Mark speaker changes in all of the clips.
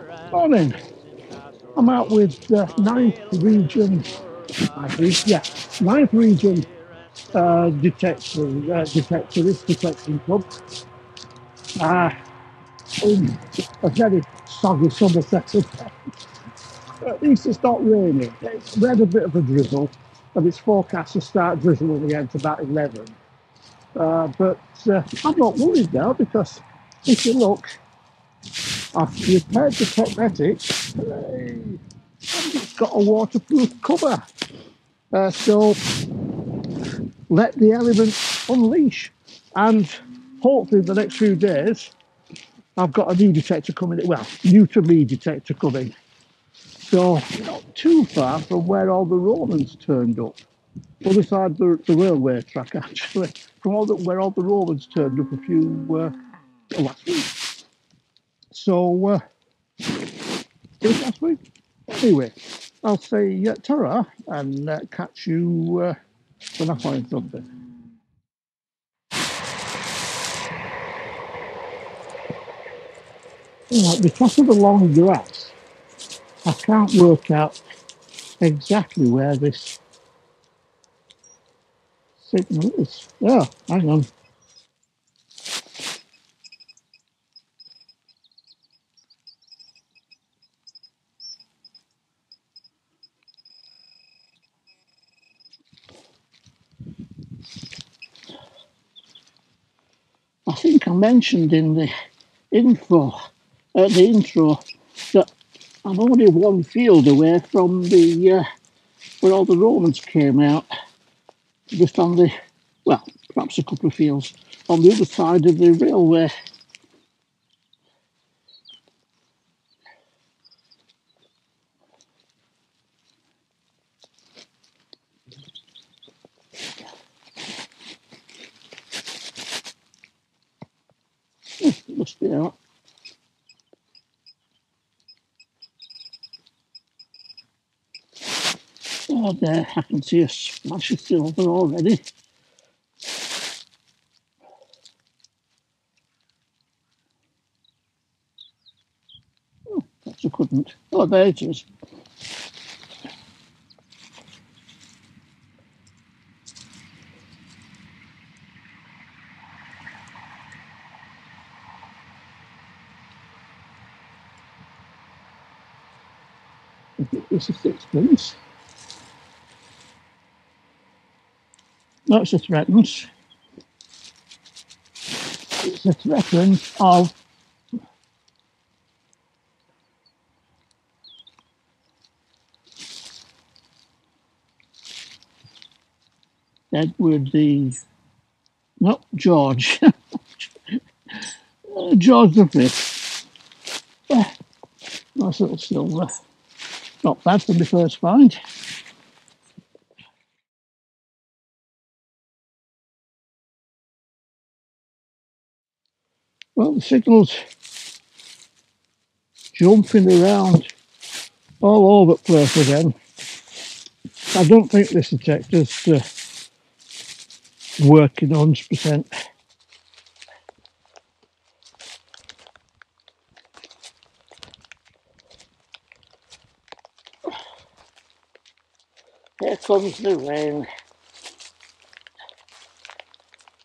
Speaker 1: Morning. I'm out with ninth region, ninth region detectorist detection club. In a very soggy Somerset. At least it's not raining. We had a bit of a drizzle, and it's forecast to start drizzling again to about 11. But I'm not worried now because if you look, I've repaired the Teknetics. And it's got a waterproof cover. So let the elements unleash. And hopefully in the next few days, I've got a new detector coming, well, new to me detector coming. So not too far from where all the Romans turned up. Other side of the railway track, actually, from where all the Romans turned up a few last week. So it was last week. Anyway, I'll say ta-ra and catch you when I find something. Because of the long grass, I can't work out exactly where this signal is. Oh, hang on. I think I mentioned in the intro that I'm only one field away from the where all the Romans came out, just on the, well, perhaps a couple of fields on the other side of the railway. Must be out. Oh, there, I can see a splash of silver already. Oh, perhaps I couldn't. Oh, there it is. I think it's a sixpence. No, it's a threepence. It's a threepence of Edward the, no, George. George the Fifth. Nice little silver. Not bad for the first find. Well, the signal's jumping around all over the place again. I don't think this detector's working 100%. Here comes the rain.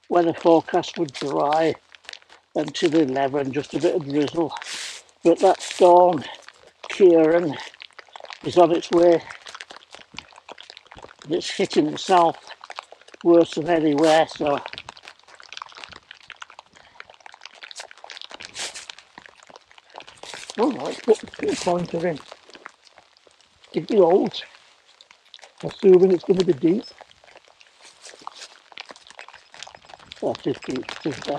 Speaker 1: Weather forecast would dry until 11, just a bit of drizzle. But that storm, Kieran, is on its way. It's hitting the south worse than anywhere, so oh, let's put the pinpointer in. Give me old, assuming it's going to be deep. Oh, 50, 50.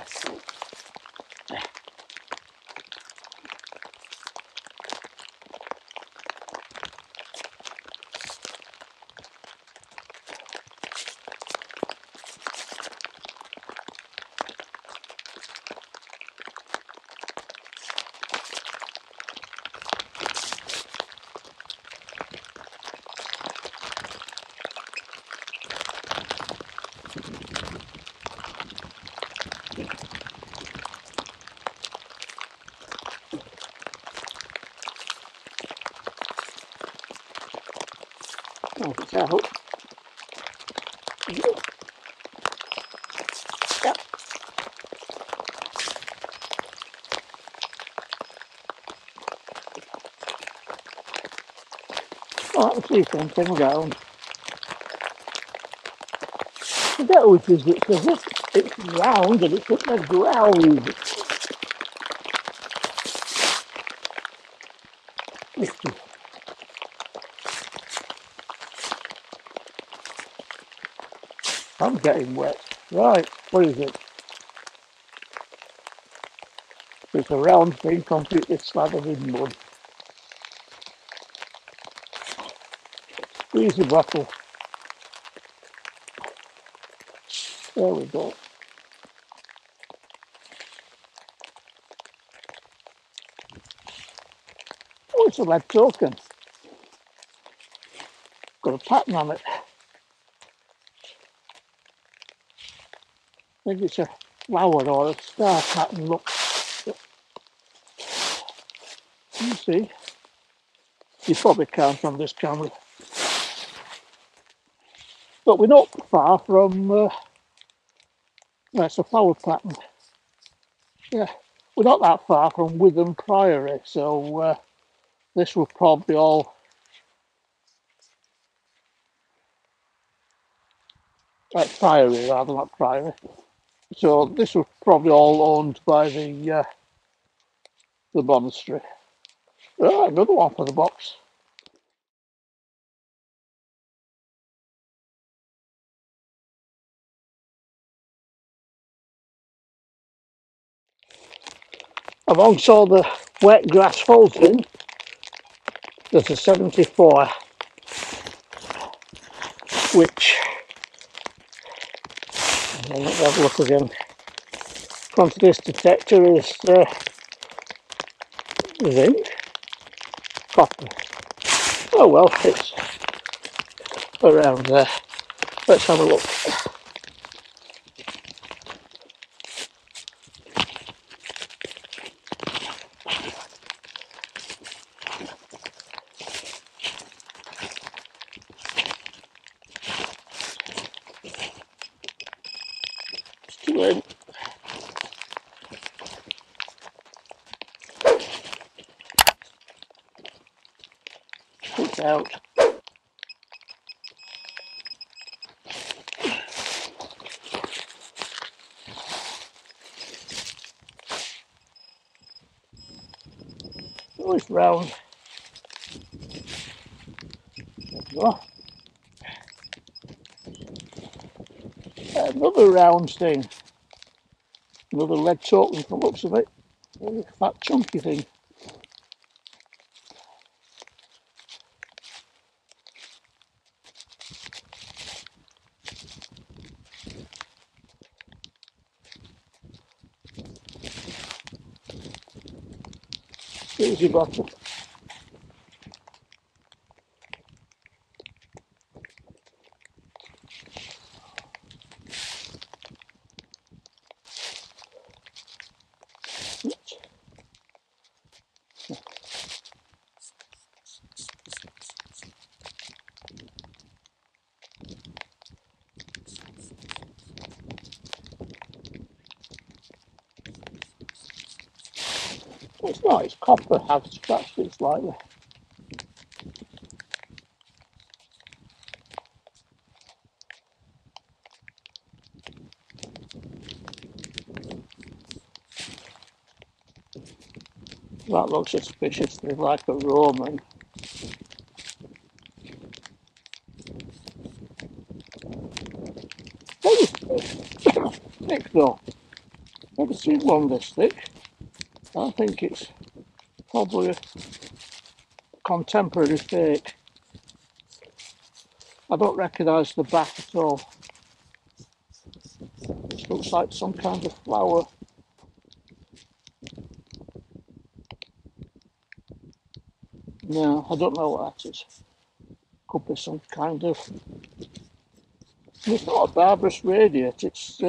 Speaker 1: It's out. Yep. Oh, that's the same thing round. I forget which is it, because it's round and it's up the ground. I'm getting wet. Right, what is it? It's a round thing completely slathered in mud. Easy bottle. There we go. Oh, it's a lead token. Got a pattern on it. I think it's a flower or a star pattern. Look. You see? You probably can't on this camera. But we're not far from, that's a flower pattern. Yeah, we're not that far from Witham Friary, so this will probably all, Friary rather, not Priory. So this was probably all owned by the monastery. Oh, another one for the box. Amongst all the wet grass vaulting, there's a 74, which, let's have a look again. According to this detector is zinc, copper. Oh well, it's around there. Let's have a look. Still in. It's out. Oh, it's round. Oh, another round thing. Another lead token from the looks of it. Really fat chunky thing. Easy bottle. It's not, it's copper. I've scratched it slightly. That looks suspiciously like a Roman. Very thick though. Never seen one this thick. I think it's probably a contemporary fake. I don't recognise the back at all. It looks like some kind of flower. No, I don't know what that is. Could be some kind of... It's not a barbarous radiate, it's...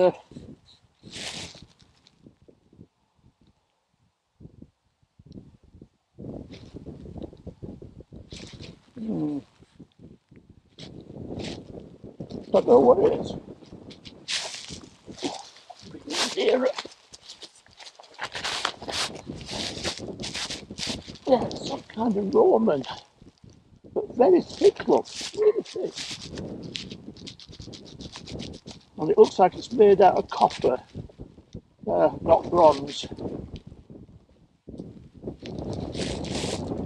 Speaker 1: don't know what it is. Here. Yeah, it's some kind of Roman, but very thick, look, really thick. And it looks like it's made out of copper, not bronze.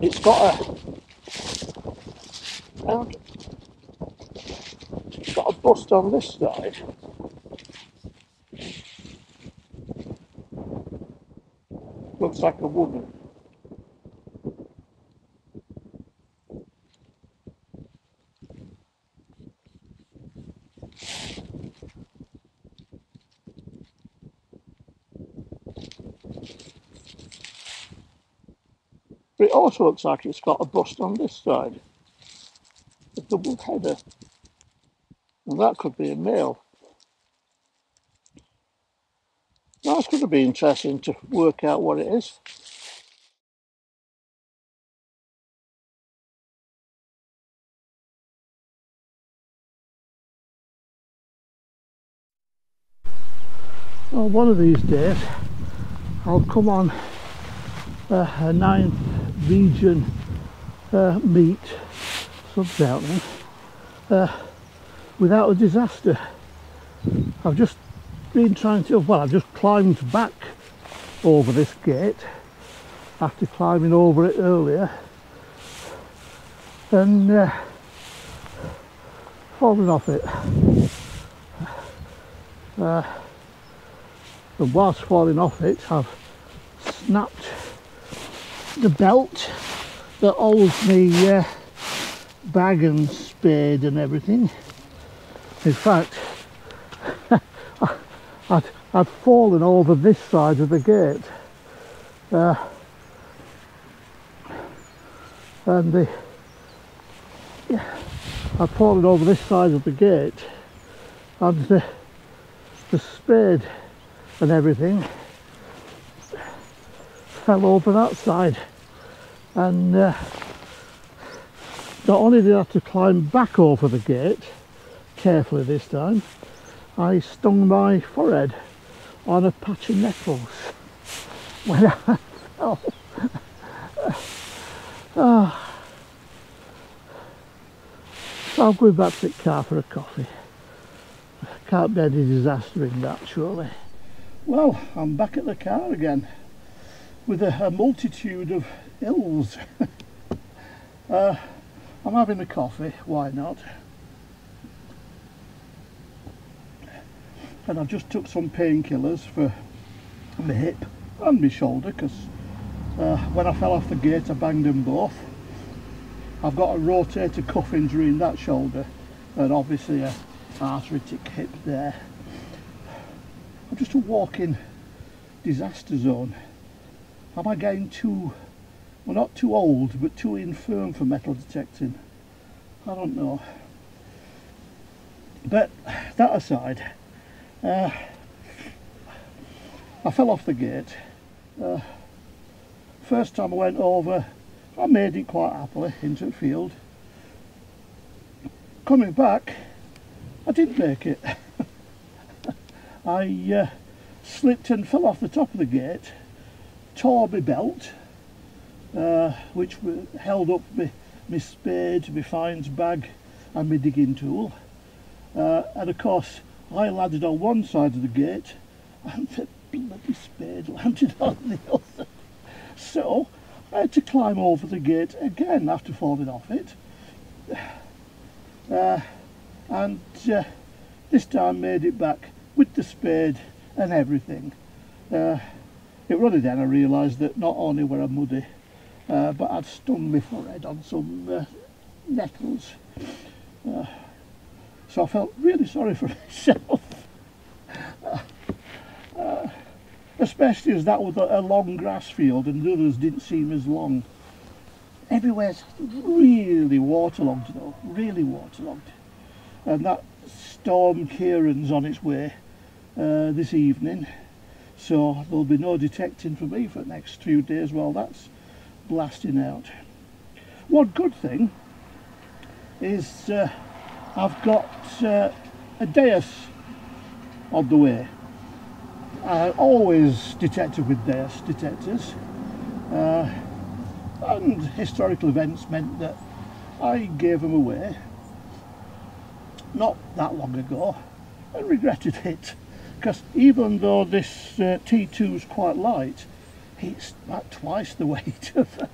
Speaker 1: It's got a bust on this side. Looks like a woman. But it also looks like it's got a bust on this side. A double header. And that could be a male. That's going to be interesting to work out what it is. Well, one of these days I'll come on a 9th region meet, subs out there, without a disaster. I've just been trying to, well, I've just climbed back over this gate after climbing over it earlier and falling off it. And whilst falling off it, I've snapped the belt that holds me bag and spade and everything. In fact, I'd fallen over this side of the gate, and I'd fallen over this side of the gate, and the spade and everything fell over that side, and not only did I have to climb back over the gate carefully this time, I stung my forehead on a patch of nettles when I fell. So I'm going back to the car for a coffee. Can't be any disaster in that, surely. Well, I'm back at the car again with a multitude of ills. I'm having a coffee, why not? And I've just took some painkillers for my hip and my shoulder, because when I fell off the gate I banged them both. I've got a rotator cuff injury in that shoulder and obviously a arthritic hip there. I'm just a walking disaster zone. Am I getting too, well, not too old, but too infirm for metal detecting? I don't know. But that aside, I fell off the gate. First time I went over, I made it quite happily into the field. Coming back, I didn't make it. I slipped and fell off the top of the gate, tore my belt, which held up my spade, my fines bag and my digging tool, and of course I landed on one side of the gate and the bloody spade landed on the other. So I had to climb over the gate again after falling off it, and this time made it back with the spade and everything. It running then I realised that not only were I muddy, but I'd stung my forehead on some nettles. So I felt really sorry for myself, especially as that was a long grass field and the others didn't seem as long. Everywhere's really waterlogged though, really waterlogged. And that storm Kieran's on its way this evening, so there'll be no detecting for me for the next few days while that's blasting out. One good thing is I've got a dais on the way. I always detected with dais detectors, and historical events meant that I gave them away not that long ago and regretted it, because even though this T2 is quite light, it's about twice the weight of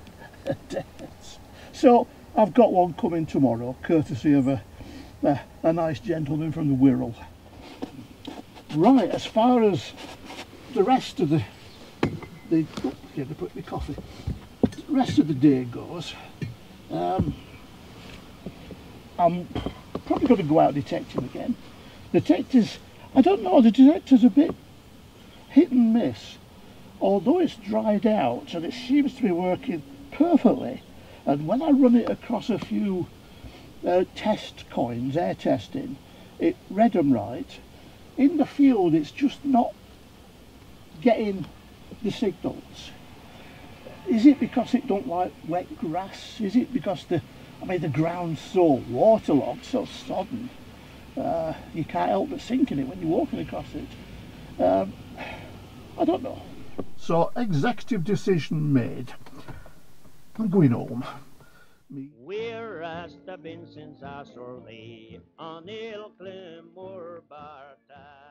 Speaker 1: a dais. So I've got one coming tomorrow, courtesy of a nice gentleman from the Wirral. Right, as far as the rest of the put my coffee. The rest of the day goes, I'm probably going to go out detecting again. Detectors, I don't know, the detector's a bit hit and miss. Although it's dried out and it seems to be working perfectly, and when I run it across a few test coins, air testing, it read them right. In the field it's just not getting the signals. Is it because it don't like wet grass? Is it because the ground's so waterlogged, so sodden, you can't help but sinking it when you're walking across it? I don't know. So, executive decision made. I'm going home.
Speaker 2: Where hast thou been since I saw thee on Ilkley Moor, Barta?